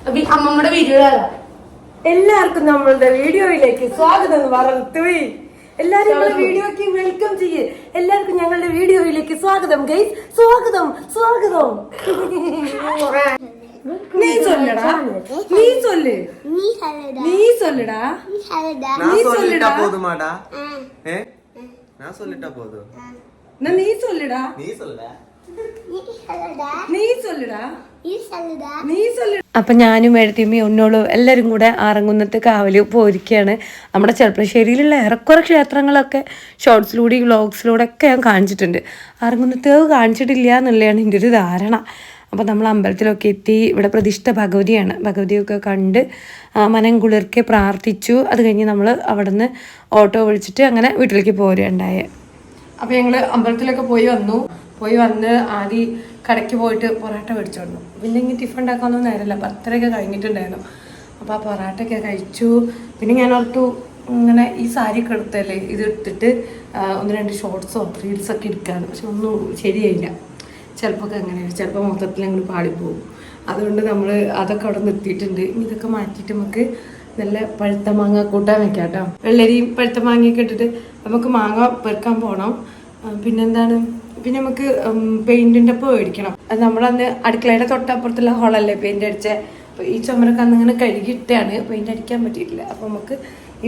അമ്മമ്മയുടെ വീഡിയോ. എല്ലാവർക്കും നമ്മളുടെ വീഡിയോയിലേക്ക് സ്വാഗതം. വളർത്തുവി എല്ലാരും വീഡിയോക്ക് വെൽക്കം ചെയ്യ്. എല്ലാവർക്കും ഞങ്ങളുടെ വീഡിയോയിലേക്ക് സ്വാഗതം ഗൈസ്. സ്വാഗതം സ്വാഗതം. നീ சொல்லடா, நீ சொல்லு, நீ சொல்லுடா, நான் சொல்லிட்டா போதுமாடா? நான் சொல்லிட்டா போதும். நீ சொல்லுடா, நீ சொல்லுடா, നീ சொல்லுடா, നീ சொல்லு. അപ്പൊ ഞാനും എഴുത്തിയമ്മയും ഒന്നോളും എല്ലാവരും കൂടെ ആറങ്ങുന്നത്ത് കാവല് പോയിരിക്കുകയാണ്. നമ്മുടെ ചെറുപ്പശ്ശേരിയിലുള്ള ഏറെക്കുറെ ക്ഷേത്രങ്ങളൊക്കെ ഷോർട്സിലൂടെ വ്ളോഗ്സിലൂടെ ഒക്കെ ഞാൻ കാണിച്ചിട്ടുണ്ട്. ആറങ്ങുന്നത്ത് കാണിച്ചിട്ടില്ല എന്നുള്ളതാണ് എൻ്റെ ഒരു ധാരണ. അപ്പോൾ നമ്മൾ അമ്പലത്തിലൊക്കെ എത്തി. ഇവിടെ പ്രതിഷ്ഠ ഭഗവതിയാണ്. ഭഗവതിയൊക്കെ കണ്ട് മനം കുളിർക്കെ പ്രാർത്ഥിച്ചു. അത് കഴിഞ്ഞ് നമ്മൾ അവിടെ നിന്ന് ഓട്ടോ വിളിച്ചിട്ട് അങ്ങനെ വീട്ടിലേക്ക് പോരുകയുണ്ടായേ. അപ്പോൾ ഞങ്ങൾ അമ്പലത്തിലൊക്കെ പോയി വന്ന് ആദ്യം കടയ്ക്ക് പോയിട്ട് പൊറോട്ട മേടിച്ചു വന്നു. പിന്നെ ഇങ്ങനെ ടിഫിൻ ഉണ്ടാക്കാനൊന്നും നേരമില്ല, 10:30 കഴിഞ്ഞിട്ടുണ്ടായിരുന്നു. അപ്പോൾ ആ പൊറോട്ടയൊക്കെ കഴിച്ചു. പിന്നെ ഞാൻ ഓർത്തു ഇങ്ങനെ ഈ സാരിയൊക്കെ എടുത്തല്ലേ, ഇത് എടുത്തിട്ട് 1-2 ഷോർട്സോ റീൽസൊക്കെ എടുക്കാണ്. പക്ഷെ ഒന്നും ശരിയായില്ല. ചിലപ്പോൾ അങ്ങനെയാണ്, ചിലപ്പോൾ മൊത്തത്തിൽ അങ്ങോട്ട് പാടിപ്പോകും. അതുകൊണ്ട് നമ്മൾ അതൊക്കെ അവിടെ നിർത്തിയിട്ടുണ്ട്. ഇതൊക്കെ മാറ്റിയിട്ട് നമുക്ക് നല്ല പഴുത്ത മാങ്ങ കൂട്ടാൻ വെക്കാം കേട്ടോ. വെള്ളരിയും പഴുത്ത മാങ്ങയൊക്കെ ഇട്ടിട്ട് നമുക്ക് മാങ്ങ പെറുക്കാൻ പോകണം. പിന്നെന്താണ്, പിന്നെ നമുക്ക് പെയിൻറ്റിൻ്റെ ഒപ്പം മേടിക്കണം. അത് നമ്മളന്ന് അടുക്കളയുടെ തൊട്ടപ്പുറത്തുള്ള ഹോളല്ലേ പെയിൻ്റ് അടിച്ചത്. അപ്പോൾ ഈ ചുമരൊക്കെ അന്ന് ഇങ്ങനെ കഴുകിയിട്ടാണ് പെയിൻ്റ് അടിക്കാൻ പറ്റിയിട്ടില്ല. അപ്പോൾ നമുക്ക്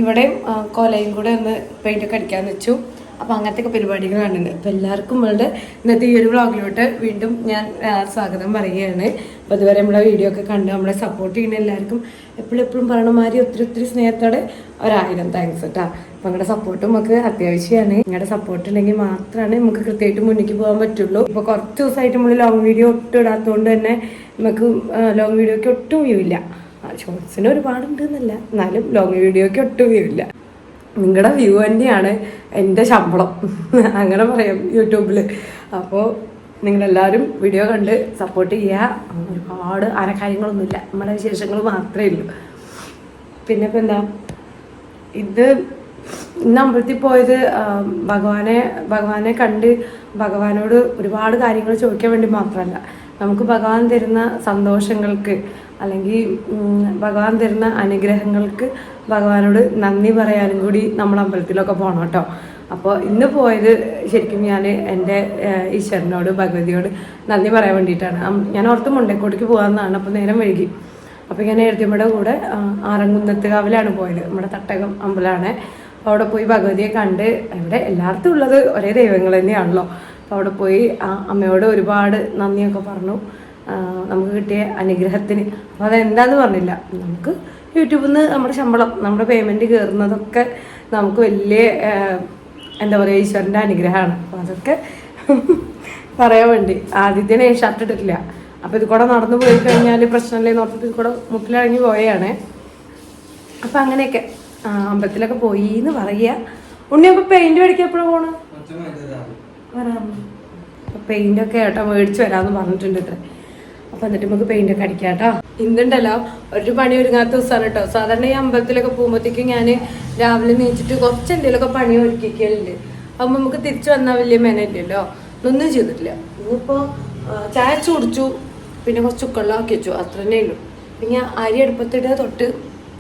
ഇവിടെയും കൊലയും കൂടെ ഒന്ന് പെയിൻ്റൊക്കെ അടിക്കാമെന്ന് വെച്ചു. അപ്പോൾ അങ്ങനത്തെ പരിപാടികളാണ്. അപ്പോൾ എല്ലാവർക്കും നമ്മളുടെ ഇന്നത്തെ ഈ ഒരു വ്ളോഗിലോട്ട് വീണ്ടും ഞാൻ സ്വാഗതം പറയുകയാണ്. അപ്പോൾ അതുവരെ നമ്മളെ വീഡിയോ ഒക്കെ കണ്ട് നമ്മളെ സപ്പോർട്ട് ചെയ്യുന്ന എല്ലാവർക്കും എപ്പോഴും പറയണ മാതിരി ഒത്തിരി സ്നേഹത്തോടെ 1000 താങ്ക്സ് കേട്ടോ. അപ്പോൾ നിങ്ങളുടെ സപ്പോർട്ടും നമുക്ക് അത്യാവശ്യമാണ്. നിങ്ങളുടെ സപ്പോർട്ട് ഉണ്ടെങ്കിൽ മാത്രമാണ് നമുക്ക് കൃത്യമായിട്ട് മുന്നിലേക്ക് പോകാൻ പറ്റുള്ളൂ. ഇപ്പോൾ കുറച്ച് ദിവസമായിട്ട് നമ്മൾ ലോങ് വീഡിയോ ഒട്ടും ഇടാത്തതുകൊണ്ട് തന്നെ നമുക്ക് ലോങ് വീഡിയോയ്ക്ക് ഒട്ടും വ്യൂ ഇല്ല. ഷോർട്സിന് ഒരുപാടുണ്ട് എന്നല്ല, എന്നാലും ലോങ് വീഡിയോയ്ക്ക് ഒട്ടും വ്യൂ ഇല്ല. നിങ്ങളുടെ വ്യൂ തന്നെയാണ് എൻ്റെ ശമ്പളം, അങ്ങനെ പറയാം യൂട്യൂബിൽ. അപ്പോൾ നിങ്ങളെല്ലാവരും വീഡിയോ കണ്ട് സപ്പോർട്ട് ചെയ്യുക. ഒരുപാട് കാര്യങ്ങളൊന്നുമില്ല, നമ്മുടെ വിശേഷങ്ങൾ മാത്രമേ ഉള്ളൂ. പിന്നെ ഇപ്പം എന്താ, ഇന്ന് അമ്പലത്തിൽ പോയത് ഭഗവാനെ കണ്ട് ഭഗവാനോട് ഒരുപാട് കാര്യങ്ങൾ ചോദിക്കാൻ വേണ്ടി മാത്രമല്ല, നമുക്ക് ഭഗവാൻ തരുന്ന സന്തോഷങ്ങൾക്ക് അല്ലെങ്കിൽ ഭഗവാൻ തരുന്ന അനുഗ്രഹങ്ങൾക്ക് ഭഗവാനോട് നന്ദി പറയാനും കൂടി നമ്മൾ അമ്പലത്തിലൊക്കെ പോകണം കേട്ടോ. അപ്പോൾ ഇന്ന് പോയത് ശരിക്കും ഞാൻ എൻ്റെ ഈശ്വരനോട് ഭഗവതിയോട് നന്ദി പറയാൻ വേണ്ടിയിട്ടാണ്. ഞാൻ ഓർത്ത് മുണ്ടക്കോട്ടേക്ക് പോകാമെന്നാണ്. അപ്പോൾ നേരം വൈകി. അപ്പോൾ ഞാൻ എഴുതിയമ്മയുടെ കൂടെ ആറങ്ങുന്നത്ത് കാവിലാണ് പോയത്. നമ്മുടെ തട്ടകം അമ്പലമാണ്. അപ്പോൾ അവിടെ പോയി ഭഗവതിയെ കണ്ട്, ഇവിടെ എല്ലായിടത്തും ഉള്ളത് ഒരേ ദൈവങ്ങൾ തന്നെയാണല്ലോ. അപ്പോൾ അവിടെ പോയി അമ്മയോട് ഒരുപാട് നന്ദിയൊക്കെ പറഞ്ഞു നമുക്ക് കിട്ടിയ അനുഗ്രഹത്തിന്. അപ്പോൾ അതെന്താന്ന് പറഞ്ഞില്ല, നമുക്ക് യൂട്യൂബിൽ നിന്ന് നമ്മുടെ ശമ്പളം, നമ്മുടെ പേയ്മെൻറ്റ് കയറുന്നതൊക്കെ നമുക്ക് വലിയ എന്താ പറയുക ഈശ്വരൻ്റെ അനുഗ്രഹമാണ്. അപ്പോൾ അതൊക്കെ പറയാൻ വേണ്ടി ആദ്യത്തിന് ഷർട്ട് ഇട്ടിട്ടില്ല. അപ്പോൾ ഇത് കൂടെ നടന്നു പോയി കഴിഞ്ഞാൽ പ്രശ്നമില്ലേ നോർത്തിട്ട് ഇത് കൂടെ മുട്ടിലിറങ്ങി പോയാണ്. അപ്പം അങ്ങനെയൊക്കെ അമ്പലത്തിലൊക്കെ പോയി എന്ന് പറയുക. ഉണ്ണി അപ്പോൾ പെയിൻറ്റ് മേടിക്കാൻ എപ്പോഴും പോകണം? പെയിൻ്റൊക്കെ ഏട്ടാ മേടിച്ച് വരാമെന്ന് പറഞ്ഞിട്ടുണ്ട് ഇത്ര. അപ്പം എന്നിട്ട് നമുക്ക് പെയിൻ്റൊക്കെ അടിക്കാം കേട്ടോ. ഇന്നുണ്ടല്ലോ ഒരു പണി ഒരുങ്ങാത്ത ദിവസമാണ് കേട്ടോ. സാധാരണ ഈ അമ്പലത്തിലൊക്കെ പോകുമ്പോഴത്തേക്കും ഞാൻ രാവിലെ നീച്ചിട്ട് കുറച്ച് എന്തെങ്കിലുമൊക്കെ പണി ഒരുക്കിക്കലുണ്ട്. അപ്പം നമുക്ക് തിരിച്ചു വന്നാൽ വലിയ മെനയില്ലല്ലോ, ഒന്നും ചെയ്തിട്ടില്ല. ഇന്നിപ്പോൾ ചായ കുടിച്ചു, പിന്നെ കുറച്ച് ഉക്കള്ളാക്കി വെച്ചു, അത്ര തന്നെ ഉള്ളൂ. പിന്നെ അരി അടുപ്പത്തിട്ട് തൊട്ട്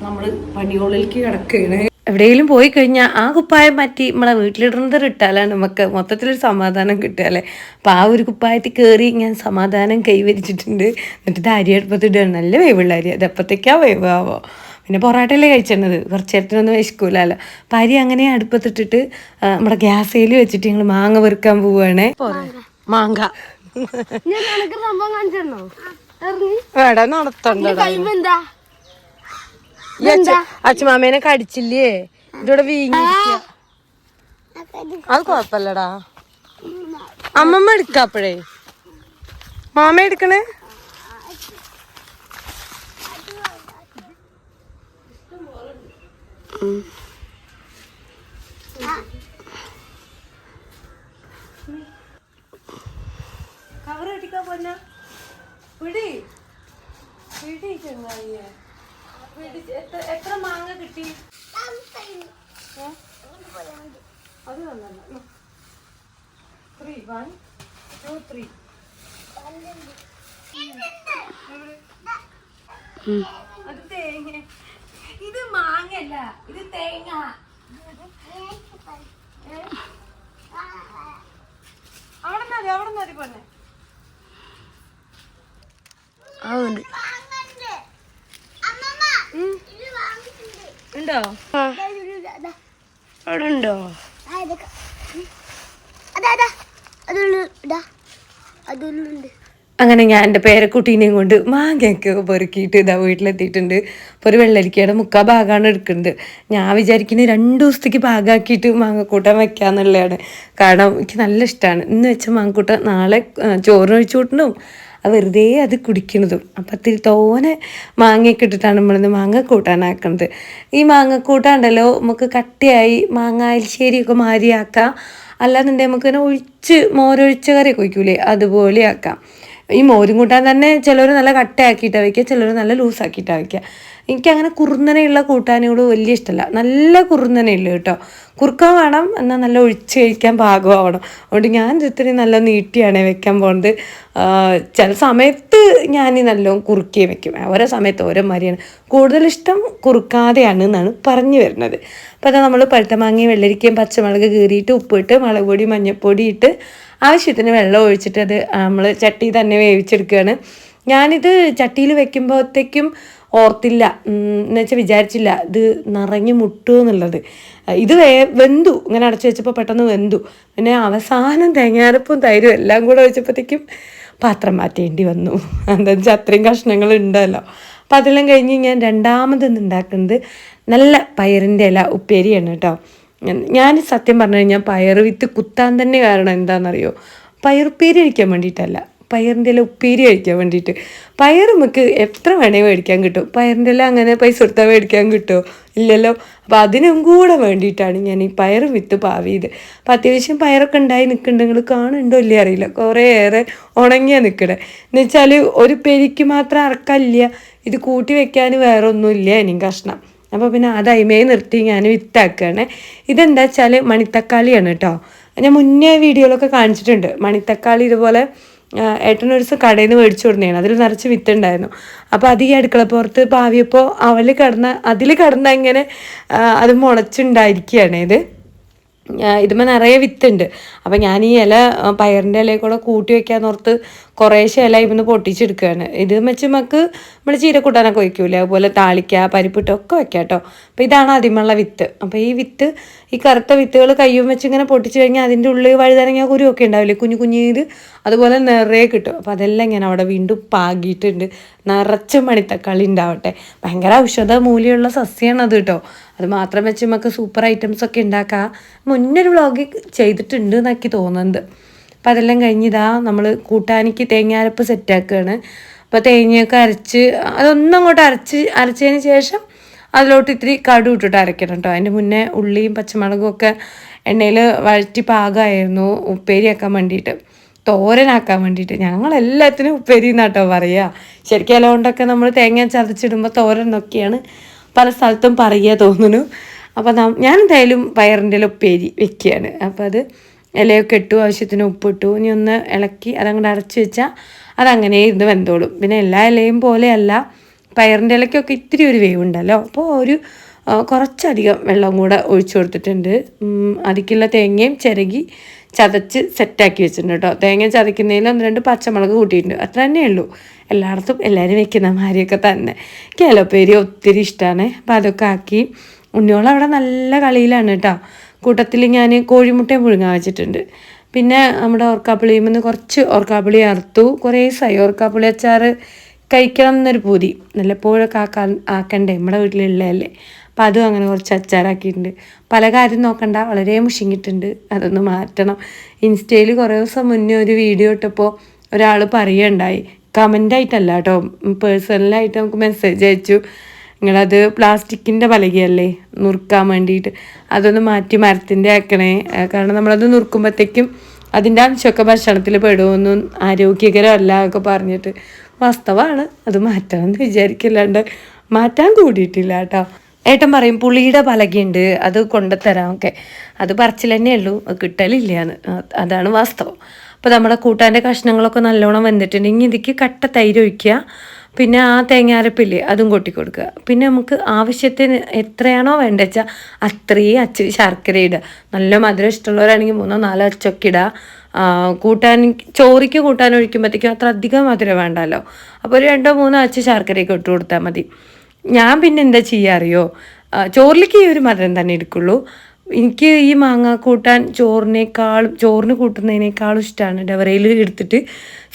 നമ്മൾ പണിയോളിലേക്ക് കിടക്കുകയാണ്. എവിടെയെങ്കിലും പോയി കഴിഞ്ഞാൽ ആ കുപ്പായം മാറ്റി നമ്മളെ വീട്ടിലിടുന്നത് ഇട്ടാലാണ് നമുക്ക് മൊത്തത്തിലൊരു സമാധാനം കിട്ടുകയല്ലേ. അപ്പോൾ ആ ഒരു കുപ്പായത്തിൽ കയറി ഞാൻ സമാധാനം കൈവരിച്ചിട്ടുണ്ട്. എന്നിട്ട് അരി അടുപ്പത്തിടുകയാണ്. നല്ല വേവുള്ള അരി, അത് എപ്പോഴത്തേക്കാണ് വേവാവോ. പിന്നെ പൊറോട്ടയല്ലേ കഴിച്ചിരുന്നത്, കുറച്ച് നേരത്തിനൊന്നും വിശക്കൂലല്ലോ. അപ്പം അരി അങ്ങനെ അടുപ്പത്തിട്ടിട്ട് നമ്മുടെ ഗ്യാസയിൽ വെച്ചിട്ട് ഞങ്ങൾ മാങ്ങ പെറുക്കാൻ പോവുകയാണേ. മാങ്ങ വേടാ നടത്തണ്ട. അച്ഛമാമേനെ കടിച്ചില്ലേ, ഇതോടെ വീങ്ങിരിക്കുക. അത് കൊഴപ്പല്ലടാ, അമ്മമ്മ എടുക്കാപ്പഴേ. മാമ എടുക്കണേ. കവർ അടിക്കാൻ പോന്ന പിടി പിടി ചെങ്ങായിയെ. എത്ര മാങ്ങ കിട്ടി? അത് വന്നല്ല 3 1 2 3 അത് തേങ്ങ. ഇത് മാങ്ങല്ല, ഇത് തേങ്ങ. അവിടെ മതി പൊന്നെ. ഉണ്ടോ? അവിടെ ഉണ്ടോ? അങ്ങനെ ഞാൻ എൻ്റെ പേരക്കുട്ടീനെയും കൊണ്ട് മാങ്ങയൊക്കെ പെറുക്കിയിട്ട് ഇതാ വീട്ടിലെത്തിയിട്ടുണ്ട്. ഇപ്പോൾ ഒരു വെള്ളരിക്കയുടെ മുക്കാ ഭാഗമാണ് എടുക്കുന്നത്. ഞാൻ വിചാരിക്കുന്നത് 2 ദിവസത്തേക്ക് ഭാഗമാക്കിയിട്ട് മാങ്ങക്കൂട്ടൻ വെക്കാന്നുള്ളതാണ്. കാരണം എനിക്ക് നല്ല ഇഷ്ടമാണ്. ഇന്ന് വെച്ച മാങ്ങക്കൂട്ടൻ നാളെ ചോറിനൊഴിച്ചു കൂട്ടണം, വെറുതെ അത് കുടിക്കുന്നതും. അപ്പം ഇത്തിരി തോനെ മാങ്ങയൊക്കെ ഇട്ടിട്ടാണ് നമ്മളിന്ന് മാങ്ങക്കൂട്ടാനാക്കുന്നത്. ഈ മാങ്ങക്കൂട്ടാണ്ടല്ലോ നമുക്ക് കട്ടിയായി മാങ്ങ അരിശ്ശേരിയൊക്കെ മാരിയാക്കാം, അല്ലാന്നുണ്ടെങ്കിൽ നമുക്ക് തന്നെ മോരൊഴിച്ച കറിയൊക്കെ ഒഴിക്കൂലേ, അതുപോലെ ആക്കാം. ഈ മോരും കൂട്ടാൻ തന്നെ ചിലർ നല്ല കട്ടയാക്കിയിട്ടാണ് വയ്ക്കുക, ചിലർ നല്ല ലൂസാക്കിയിട്ടാണ് വയ്ക്കുക. എനിക്കങ്ങനെ കുറുന്നനെയുള്ള കൂട്ടാനോട് വലിയ ഇഷ്ടമല്ല. നല്ല കുറുന്നനെയുള്ളു കേട്ടോ, കുറുക്കാൻ വേണം, എന്നാൽ നല്ല ഒഴിച്ച് കഴിക്കാൻ പാകമാവണം. അതുകൊണ്ട് ഞാൻ ഇത്രയും നല്ല നീട്ടിയാണ് വെക്കാൻ പോകുന്നത്. ചില സമയത്ത് ഞാൻ നല്ലോണം കുറുക്കിയേ വെക്കും, ഓരോ സമയത്ത് ഓരോ മാതിരിയാണ്. കൂടുതലിഷ്ടം കുറുക്കാതെയാണ് എന്നാണ് പറഞ്ഞു വരുന്നത്. അപ്പോൾ അതാ നമ്മൾ പഴുത്ത മാങ്ങയും വെള്ളരിക്കയും പച്ചമുളക് കീറിയിട്ട് ഉപ്പിട്ട് മുളക് പൊടി മഞ്ഞൾപ്പൊടി ഇട്ട് ആവശ്യത്തിന് വെള്ളം ഒഴിച്ചിട്ട് അത് നമ്മൾ ചട്ടി തന്നെ വേവിച്ചെടുക്കുകയാണ്. ഞാനിത് ചട്ടിയിൽ വെക്കുമ്പോഴത്തേക്കും ഓർത്തില്ല, എന്നുവെച്ചാൽ വിചാരിച്ചില്ല ഇത് നിറഞ്ഞ് മുട്ടുക എന്നുള്ളത്. ഇത് വെന്തു, ഇങ്ങനെ അടച്ചു വെച്ചപ്പോൾ പെട്ടെന്ന് വെന്തു. പിന്നെ അവസാനം തേങ്ങാരപ്പും തൈരും എല്ലാം കൂടെ വെച്ചപ്പോഴത്തേക്കും പാത്രം മാറ്റേണ്ടി വന്നു. എന്താ വെച്ചാൽ അത്രയും കഷ്ണങ്ങൾ ഉണ്ടല്ലോ. അപ്പം അതെല്ലാം കഴിഞ്ഞ് ഞാൻ രണ്ടാമതൊന്ന് ഉണ്ടാക്കുന്നത് നല്ല പയറിൻ്റെ ഇല ഉപ്പേരിയാണ് കേട്ടോ. ഞാൻ സത്യം പറഞ്ഞു കഴിഞ്ഞാൽ പയർ വിത്ത് കുത്താൻ തന്നെ കാരണം എന്താണെന്നറിയോ? പയറുപ്പേരി കഴിക്കാൻ വേണ്ടിയിട്ടല്ല, പയറിൻ്റെ ഇല ഉപ്പേരി കഴിക്കാൻ വേണ്ടിയിട്ട്. പയർ നമുക്ക് എത്ര വേണമെങ്കിൽ മേടിക്കാൻ കിട്ടും, പയറിൻ്റെ ഇല അങ്ങനെ പൈസ കൊടുത്താൽ മേടിക്കാൻ കിട്ടുമോ? ഇല്ലല്ലോ. അപ്പോൾ അതിനും കൂടെ വേണ്ടിയിട്ടാണ് ഞാൻ ഈ പയർ വിത്ത് പാവിയത്. അപ്പം അത്യാവശ്യം പയറൊക്കെ ഉണ്ടായി നിൽക്കുന്നുണ്ട്, നിങ്ങൾ കാണുന്നുണ്ടോ ഇല്ലേ അറിയില്ല, കുറേയേറെ ഉണങ്ങിയാണ് നിൽക്കണേ. എന്ന് വെച്ചാൽ ഒരു പെരിക്ക് മാത്രം അറക്കമില്ല, ഇത് കൂട്ടി വെക്കാൻ വേറെ ഒന്നുമില്ല ഇനിയും കഷ്ണം. അപ്പോൾ പിന്നെ അത് അയിമേ നിർത്തി ഞാൻ വിത്താക്കുകയാണ്. ഇതെന്താ വെച്ചാൽ മണിത്തക്കാളിയാണ് കേട്ടോ. ഞാൻ മുന്നേ വീഡിയോയിലൊക്കെ കാണിച്ചിട്ടുണ്ട്. മണിത്തക്കാളി ഇതുപോലെ ഏട്ടനൊരു ദിവസം കടയിൽ നിന്ന് മേടിച്ചു കൊടുക്കുന്നതാണ്, അതിൽ നിറച്ച് വിത്തുണ്ടായിരുന്നു. അപ്പോൾ അത് ഈ അടുക്കളപ്പുറത്ത് പാവിയപ്പോൾ അതിൽ കിടന്ന ഇങ്ങനെ അത് മുളച്ചുണ്ടായിരിക്കുകയാണ്. ഇതുമ്പോൾ നിറയെ വിത്തുണ്ട്. അപ്പം ഞാൻ ഈ ഇല പയറിൻ്റെ ഇലയിൽ കൂടെ കൂട്ടി വെക്കാന്ന് ഓർത്ത് കുറേശ്ശെ ഇല ഇവിടുന്ന് പൊട്ടിച്ചെടുക്കുകയാണ്. ഇത് വെച്ച് നമുക്ക് നമ്മൾ ചീരക്കൂട്ടാനൊക്കെ വയ്ക്കൂലേ, അതുപോലെ താളിക്ക പരിപ്പിട്ടൊക്കെ വെക്കാം കേട്ടോ. അപ്പോൾ ഇതാണ് ആദ്യമുള്ള വിത്ത്. അപ്പോൾ ഈ വിത്ത്, ഈ കറുത്ത വിത്തുകൾ കയ്യും വെച്ച് ഇങ്ങനെ പൊട്ടിച്ച് കഴിഞ്ഞാൽ അതിൻ്റെ ഉള്ളിൽ വഴുതനങ്ങ കുരുവൊക്കെ ഉണ്ടാവില്ലേ, കുഞ്ഞു കുഞ്ഞിത്, അതുപോലെ നിറയെ കിട്ടും. അപ്പോൾ അതെല്ലാം ഇങ്ങനെ അവിടെ വീണ്ടും പാകിയിട്ടുണ്ട്. നിറച്ച് മണിത്തക്കാളി ഉണ്ടാവട്ടെ. ഭയങ്കര ഔഷധ മൂല്യമുള്ള സസ്യമാണ് അത് കേട്ടോ. അത് മാത്രം വെച്ച് നമുക്ക് സൂപ്പർ ഐറ്റംസൊക്കെ ഉണ്ടാക്കാം. മുന്നൊരു വ്ളോഗ് ചെയ്തിട്ടുണ്ട് എന്നൊക്കെ തോന്നുന്നത്. അപ്പം അതെല്ലാം കഴിഞ്ഞിതാ നമ്മൾ കൂട്ടാനിക്ക് തേങ്ങാരപ്പ് സെറ്റാക്കുകയാണ്. അപ്പോൾ തേങ്ങയൊക്കെ അരച്ച് അതൊന്നും അങ്ങോട്ട് അരച്ചതിന് ശേഷം അതിലോട്ട് ഇത്തിരി കടു ഇട്ടിട്ട് അരയ്ക്കണം കേട്ടോ. അതിൻ്റെ മുന്നേ ഉള്ളിയും പച്ചമുളകും ഒക്കെ എണ്ണയിൽ വഴറ്റി പാകമായിരുന്നു ഉപ്പേരിയാക്കാൻ വേണ്ടിയിട്ട്, തോരനാക്കാൻ വേണ്ടിയിട്ട്. ഞങ്ങളെല്ലാത്തിനും ഉപ്പേരി എന്നാട്ടോ പറയുക. ശരിക്കും ഇല കൊണ്ടൊക്കെ നമ്മൾ തേങ്ങ ചതച്ചിടുമ്പോൾ തോരൻ എന്നൊക്കെയാണ് പല സ്ഥലത്തും പറയുക തോന്നുന്നു. അപ്പോൾ ഞാൻ എന്തായാലും പയറിൻ്റെ ഇല ഉപ്പേരി വെക്കുകയാണ്. അപ്പോൾ അത് ഇലയൊക്കെ ഇട്ടു, ആവശ്യത്തിന് ഉപ്പിട്ടു, ഇനി ഒന്ന് ഇളക്കി അതങ്ങോട്ട് അടച്ച് വെച്ചാൽ അതങ്ങനെ ഇരുന്ന് വെന്തോളും. പിന്നെ എല്ലാ ഇലയും പോലെയല്ല, പയറിൻ്റെ ഇലയ്ക്കൊക്കെ ഇത്തിരി ഒരു വേവുണ്ടല്ലോ. അപ്പോൾ കുറച്ചധികം വെള്ളം കൂടെ ഒഴിച്ചു കൊടുത്തിട്ടുണ്ട്. അതിക്കുള്ള തേങ്ങയും ചിരകി ചതച്ച് സെറ്റാക്കി വെച്ചിട്ടുണ്ട് കേട്ടോ. തേങ്ങ ചതയ്ക്കുന്നതിൽ 1-2 പച്ചമുളക് കൂട്ടിയിട്ടുണ്ട്, അത്ര തന്നെ ഉള്ളൂ. എല്ലായിടത്തും എല്ലാവരും വെക്കുന്ന മാതിരിയൊക്കെ തന്നെ. കേലോപ്പേരി ഒത്തിരി ഇഷ്ടമാണ്. അപ്പോൾ അതൊക്കെ ആക്കി ഉണ്ണിയോളം അവിടെ നല്ല കളിയിലാണ് കേട്ടോ. കൂട്ടത്തിൽ ഞാൻ കോഴിമുട്ടയും പുഴുങ്ങാൻ വെച്ചിട്ടുണ്ട്. പിന്നെ നമ്മുടെ ഓർക്കാപ്പുളിയിൽ നിന്ന് കുറച്ച് ഓർക്കാപ്പുളി അറുത്തു. കുറേ ഓർക്കാപ്പുളി അച്ചാർ കഴിക്കണം എന്നൊരു പൂതി, വല്ലപ്പോഴൊക്കെ ആക്കണ്ടേ, നമ്മുടെ വീട്ടിലുള്ളതല്ലേ. അപ്പം അതും അങ്ങനെ കുറച്ച് അച്ചാറാക്കിയിട്ടുണ്ട്. പല കാര്യം നോക്കണ്ട, വളരെ മുഷിങ്ങിയിട്ടുണ്ട്, അതൊന്ന് മാറ്റണം. ഇൻസ്റ്റയിൽ കുറേ ദിവസം മുന്നേ ഒരു വീഡിയോ ഇട്ടപ്പോൾ ഒരാൾ പറയുകയുണ്ടായി, കമൻ്റായിട്ടല്ല കേട്ടോ, പേഴ്സണലായിട്ട് നമുക്ക് മെസ്സേജ് അയച്ചു, നിങ്ങളത് പ്ലാസ്റ്റിക്കിൻ്റെ പലകയല്ലേ നുറുക്കാൻ വേണ്ടിയിട്ട്, അതൊന്ന് മാറ്റി മരത്തിൻ്റെ ആക്കണേ, കാരണം നമ്മളത് നുറുക്കുമ്പോഴത്തേക്കും അതിൻ്റെ അംശമൊക്കെ ഭക്ഷണത്തിൽ പെടുമെന്നും ആരോഗ്യകരമല്ല ഒക്കെ പറഞ്ഞിട്ട്. വാസ്തവമാണ്, അത് മാറ്റണം എന്ന് വിചാരിക്കില്ലാണ്ട് മാറ്റാൻ കൂടിയിട്ടില്ല കേട്ടോ. ഏട്ടൻ പറയും പുളിയുടെ പലകയുണ്ട്, അത് കൊണ്ടുതരാം ഒക്കെ, അത് പറച്ചിൽ തന്നെ ഉള്ളൂ, കിട്ടലില്ലാന്ന്. അതാണ് വാസ്തവം. അപ്പോൾ നമ്മുടെ കൂട്ടാൻ്റെ കഷ്ണങ്ങളൊക്കെ നല്ലോണം വെന്തിട്ടുണ്ട്. ഇനി ഇതിക്ക് കട്ട തൈര് ഒഴിക്കുക, പിന്നെ ആ തേങ്ങാരപ്പില്ലേ അതും കൊട്ടി കൊടുക്കുക. പിന്നെ നമുക്ക് ആവശ്യത്തിന് എത്രയാണോ വേണ്ടത് വെച്ചാൽ അത്രയും അച്ച് ശർക്കര ഇടുക. നല്ല മധുരം ഇഷ്ടമുള്ളവരാണെങ്കിൽ 3-4 അച്ചൊക്കെ ഇടുക. കൂട്ടാൻ ചോറിക്ക് കൂട്ടാൻ ഒഴിക്കുമ്പോഴത്തേക്കും അത്ര അധികം മധുരം വേണ്ടല്ലോ. അപ്പോൾ ഒരു 2-3 അച്ച് ശർക്കരയൊക്കെ ഇട്ട് കൊടുത്താൽ മതി. ഞാൻ പിന്നെ എന്താ ചെയ്യുക അറിയോ, ചോറിലേക്ക് ഈ ഒരു മധുരം തന്നെ എടുക്കുള്ളൂ. എനിക്ക് ഈ മാങ്ങ കൂട്ടാൻ ചോറിന് കൂട്ടുന്നതിനേക്കാളും ഇഷ്ടമാണ് ഡവറയിൽ എടുത്തിട്ട്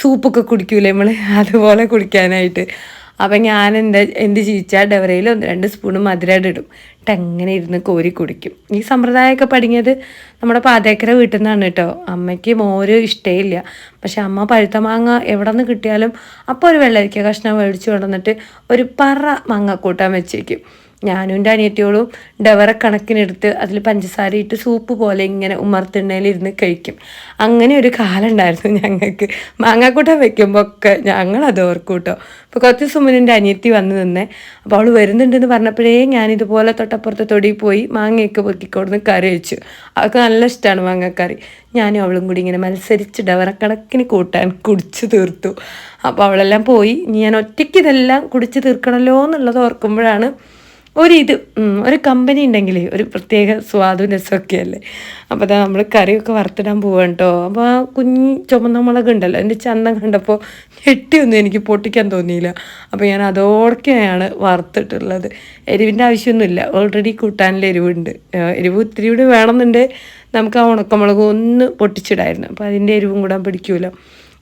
സൂപ്പൊക്കെ കുടിക്കൂലേ നമ്മൾ, അതുപോലെ കുടിക്കാനായിട്ട്. അപ്പം ഞാൻ എന്ത് ചെയ്യിച്ചാൽ ഡവറയിൽ 1-2 സ്പൂണ് മധുരം ഇടും. അങ്ങനെ ഇരുന്ന് കോരി കുടിക്കും. ഈ സമ്പ്രദായമൊക്കെ പഠിഞ്ഞത് നമ്മുടെ പാതേക്കര വീട്ടിൽ നിന്നാണ് കേട്ടോ. അമ്മയ്ക്ക് മോര് ഇഷ്ടമില്ല. പക്ഷെ അമ്മ പഴുത്ത മാങ്ങ എവിടെ നിന്ന് കിട്ടിയാലും അപ്പോൾ ഒരു വെള്ളരിക്ക കഷ്ണം മേടിച്ച് കൊണ്ടുവന്നിട്ട് ഒരു പറ മാങ്ങ കൂട്ടാൻ വെച്ചേക്കും. ഞാനും എൻ്റെ അനിയത്തിയോളും ഡവറ കണക്കിനെടുത്ത് അതിൽ പഞ്ചസാര ഇട്ട് സൂപ്പ് പോലെ ഇങ്ങനെ ഉമ്മർത്തിണ്ണയിലിരുന്ന് കഴിക്കും. അങ്ങനെ ഒരു കാലം ഉണ്ടായിരുന്നു ഞങ്ങൾക്ക്. മാങ്ങാക്കൂട്ടം വെക്കുമ്പോൾ ഒക്കെ ഞങ്ങളത് ഓർക്കും കേട്ടോ. അപ്പോൾ കുറച്ച് ദിവസം മുന്നേ എൻ്റെ അനിയത്തി വന്ന് നിന്നേ. അപ്പോൾ അവൾ വരുന്നുണ്ടെന്ന് പറഞ്ഞപ്പോഴേ ഞാനിതുപോലെ തൊട്ടപ്പുറത്തെ തൊടിയിൽ പോയി മാങ്ങയൊക്കെ പൊക്കിക്കൊടുന്ന് കറി വെച്ചു. അവൾക്ക് നല്ല ഇഷ്ടമാണ് മാങ്ങക്കറി. ഞാനും അവളും കൂടി ഇങ്ങനെ മത്സരിച്ച് ഡവറക്കണക്കിന് കൂട്ടാൻ കുടിച്ച് തീർത്തു. അപ്പോൾ അവളെല്ലാം പോയി. ഞാൻ ഒറ്റയ്ക്ക് ഇതെല്ലാം കുടിച്ച് തീർക്കണമല്ലോ എന്നുള്ളത് ഓർക്കുമ്പോഴാണ് ഒരു കമ്പനി ഉണ്ടെങ്കിൽ ഒരു പ്രത്യേക സ്വാദും രസമൊക്കെ അല്ലേ. അപ്പോൾ അതാ നമ്മൾ കറിയൊക്കെ വറുത്തിടാൻ പോവാണ് കേട്ടോ. അപ്പോൾ ആ കുഞ്ഞി ചുമന്ന മുളക് ഉണ്ടല്ലോ, എൻ്റെ ചന്തം കണ്ടപ്പോൾ ഞെട്ടിയൊന്നും എനിക്ക് പൊട്ടിക്കാൻ തോന്നിയില്ല. അപ്പോൾ ഞാൻ അതോടൊക്കെയാണ് വറുത്തിട്ടുള്ളത്. എരിവിൻ്റെ ആവശ്യമൊന്നുമില്ല, ഓൾറെഡി കൂട്ടാനിൽ എരിവുണ്ട്. എരിവ് ഇത്തിരി കൂടി വേണമെന്നുണ്ട് നമുക്ക് ആ ഉണക്കമുളക് ഒന്ന് പൊട്ടിച്ചിടായിരുന്നു. അപ്പോൾ അതിൻ്റെ എരിവും കൂടാൻ പിടിക്കുമല്ലോ.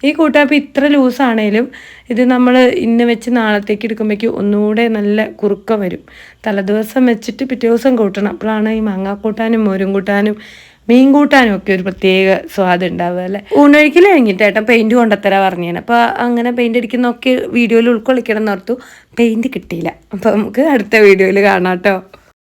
ഈ കൂട്ടാൻ ഇത്ര ലൂസാണേലും ഇത് നമ്മൾ ഇന്ന് വെച്ച് നാളത്തേക്ക് എടുക്കുമ്പോഴേക്കും ഒന്നുകൂടെ നല്ല കുറുക്കം വരും. തലേദിവസം വെച്ചിട്ട് പിറ്റേ ദിവസം കൂട്ടണം. അപ്പോഴാണ് ഈ മാങ്ങാക്കൂട്ടാനും മോരും കൂട്ടാനും മീൻ കൂട്ടാനും ഒക്കെ ഒരു പ്രത്യേക സ്വാദ് ഉണ്ടാവുക അല്ലേ. ഊണൊഴിക്കൽ കഴിഞ്ഞിട്ട് ഏട്ടൻ പെയിൻറ്റ് കൊണ്ടുത്തരാൻ പറഞ്ഞാണ്. അപ്പോൾ അങ്ങനെ പെയിൻറ്റ് അടിക്കുന്നതൊക്കെ വീഡിയോയിൽ ഉൾക്കൊള്ളിക്കണം എന്ന് ഓർത്തു. പെയിൻറ്റ് കിട്ടിയില്ല. അപ്പോൾ നമുക്ക് അടുത്ത വീഡിയോയിൽ കാണാം കേട്ടോ.